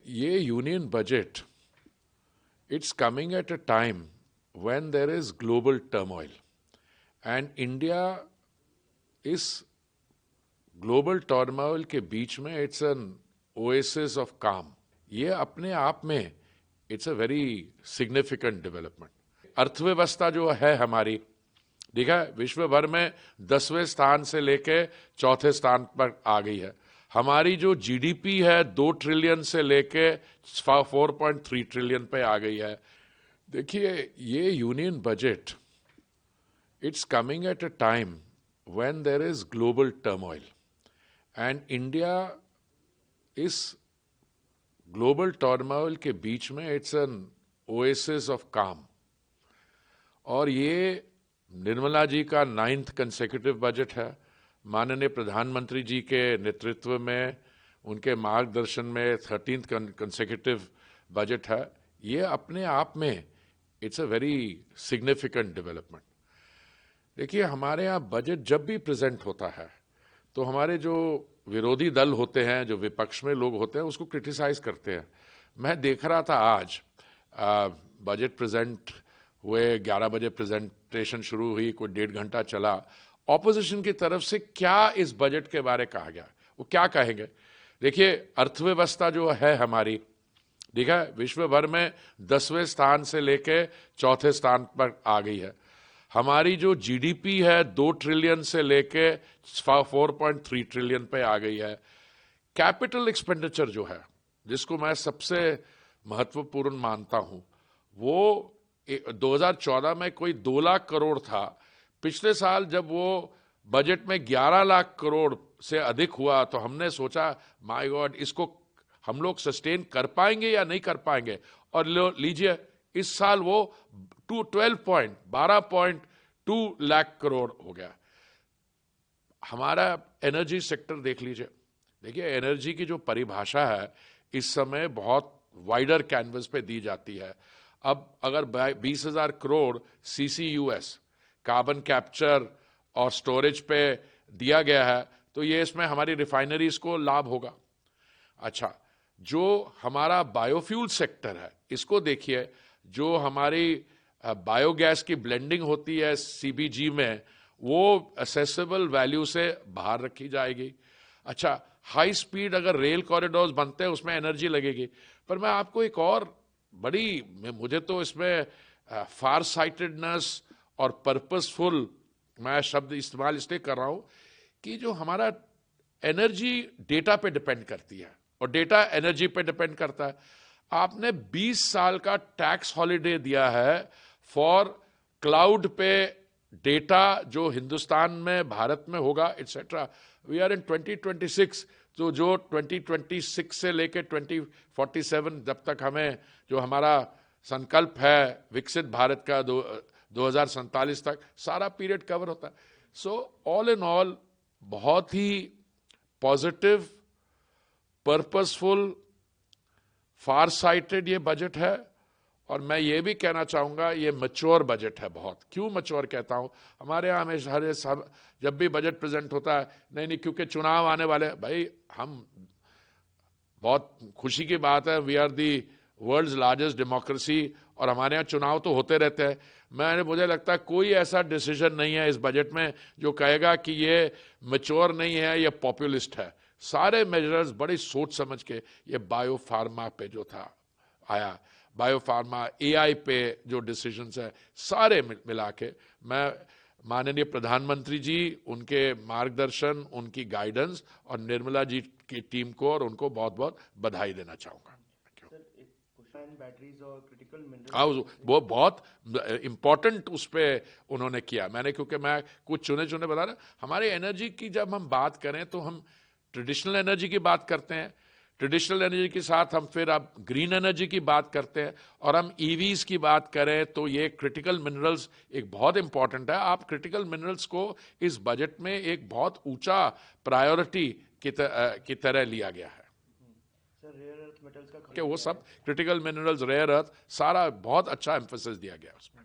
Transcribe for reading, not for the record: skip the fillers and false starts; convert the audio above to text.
ये union budget, it's coming at a time when there is global turmoil and India इस global turmoil के बीच में it's an oasis of काम। ये अपने आप में it's a very significant development. अर्थव्यवस्था जो है हमारी, देखा विश्व भर में 10वें स्थान से लेके 4थे स्थान पर आ गई है। हमारी जो जीडीपी है 2 ट्रिलियन से लेके 4.3 ट्रिलियन पे आ गई है। देखिए ये union budget, it's coming at a time when there is global turmoil and India इस global turmoil के बीच में it's an oasis of calm। और ये निर्मला जी का 9th consecutive बजट है। माननीय प्रधानमंत्री जी के नेतृत्व में, उनके मार्गदर्शन में 13th consecutive बजट है। ये अपने आप में it's a very significant development। देखिए हमारे यहाँ बजट जब भी प्रेजेंट होता है तो हमारे जो विरोधी दल होते हैं, जो विपक्ष में लोग होते हैं, उसको क्रिटिसाइज करते हैं। मैं देख रहा था आज बजट प्रेजेंट हुए, 11 बजे प्रेजेंटेशन शुरू हुई, कोई 1.5 घंटा चला। ऑपोजिशन की तरफ से क्या इस बजट के बारे कहा गया, वो क्या कहेंगे। देखिए अर्थव्यवस्था जो है हमारी, देखा विश्व भर में 10वें स्थान से लेके 4थे स्थान पर आ गई है। हमारी जो जीडीपी है 2 ट्रिलियन से लेके 4.3 ट्रिलियन पे आ गई है। कैपिटल एक्सपेंडिचर जो है, जिसको मैं सबसे महत्वपूर्ण मानता हूं, वो 2014 में कोई 2 लाख करोड़ था। पिछले साल जब वो बजट में 11 लाख करोड़ से अधिक हुआ तो हमने सोचा माय गॉड, इसको हम लोग सस्टेन कर पाएंगे या नहीं कर पाएंगे। और लीजिए इस साल वो 12.2 लाख करोड़ हो गया। हमारा एनर्जी सेक्टर देख लीजिए। देखिए एनर्जी की जो परिभाषा है इस समय बहुत वाइडर कैनवस पे दी जाती है। अब अगर 20,000 करोड़ CCUS, कार्बन कैप्चर और स्टोरेज पे दिया गया है तो ये इसमें हमारी रिफाइनरीज को लाभ होगा। अच्छा, जो हमारा बायोफ्यूल सेक्टर है इसको देखिए, जो हमारी बायोगैस की ब्लेंडिंग होती है CBG में, वो असेसेबल वैल्यू से बाहर रखी जाएगी। अच्छा, हाई स्पीड अगर रेल कॉरिडोर्स बनते हैं उसमें एनर्जी लगेगी। पर मैं आपको एक और बड़ी, मुझे तो इसमें फार साइटेडनेस और पर्पसफुल, मैं शब्द इस्तेमाल इसलिए कर रहा हूं कि जो हमारा एनर्जी डेटा पे डिपेंड करती है और डेटा एनर्जी पे डिपेंड करता है। आपने 20 साल का टैक्स हॉलिडे दिया है फॉर क्लाउड पे डेटा जो हिंदुस्तान में, भारत में होगा एटसेट्रा। वी आर इन 2026, तो जो 2026 से लेके 2047 जब तक हमें जो हमारा संकल्प है विकसित भारत का 2047 तक, सारा पीरियड कवर होता है। सो ऑल इन ऑल बहुत ही पॉजिटिव, पर्पसफुल, फार साइटेड ये बजट है। और मैं ये भी कहना चाहूंगा ये मैच्योर बजट है बहुत। क्यों मैच्योर कहता हूं, हमारे यहाँ हमेशा जब भी बजट प्रेजेंट होता है, नहीं क्योंकि चुनाव आने वाले, भाई हम, बहुत खुशी की बात है, we are the world's largest democracy और हमारे यहाँ चुनाव तो होते रहते हैं। मुझे लगता है कोई ऐसा डिसीजन नहीं है इस बजट में जो कहेगा कि ये मैच्योर नहीं है, ये पॉपुलिस्ट है। सारे मेजर्स बड़ी सोच समझ के, ये बायो फार्मा पे जो था आया, बायो फार्मा, AI पे जो डिसीजंस है, सारे मिला के मैं माननीय प्रधानमंत्री जी, उनके मार्गदर्शन, उनकी गाइडेंस और निर्मला जी की टीम को और उनको बहुत बहुत बधाई देना चाहूंगा। बैटरीज और क्रिटिकल मिनरल्स, वो बहुत इंपॉर्टेंट उस पर उन्होंने किया। मैंने, क्योंकि मैं कुछ चुने बता रहा, हमारे एनर्जी की जब हम बात करें तो हम ट्रेडिशनल एनर्जी की बात करते हैं, ट्रेडिशनल एनर्जी के साथ हम फिर अब ग्रीन एनर्जी की बात करते हैं, और हम EVs की बात करें तो ये क्रिटिकल मिनरल्स एक बहुत इंपॉर्टेंट है। आप क्रिटिकल मिनरल्स को इस बजट में एक बहुत ऊंचा प्रायोरिटी की तरह लिया गया है। सर, रेयर अर्थ मेटल्स का कि वो सब क्रिटिकल मिनरल्स, रेयर अर्थ, सारा बहुत अच्छा एम्फेसिस दिया गया उसमें।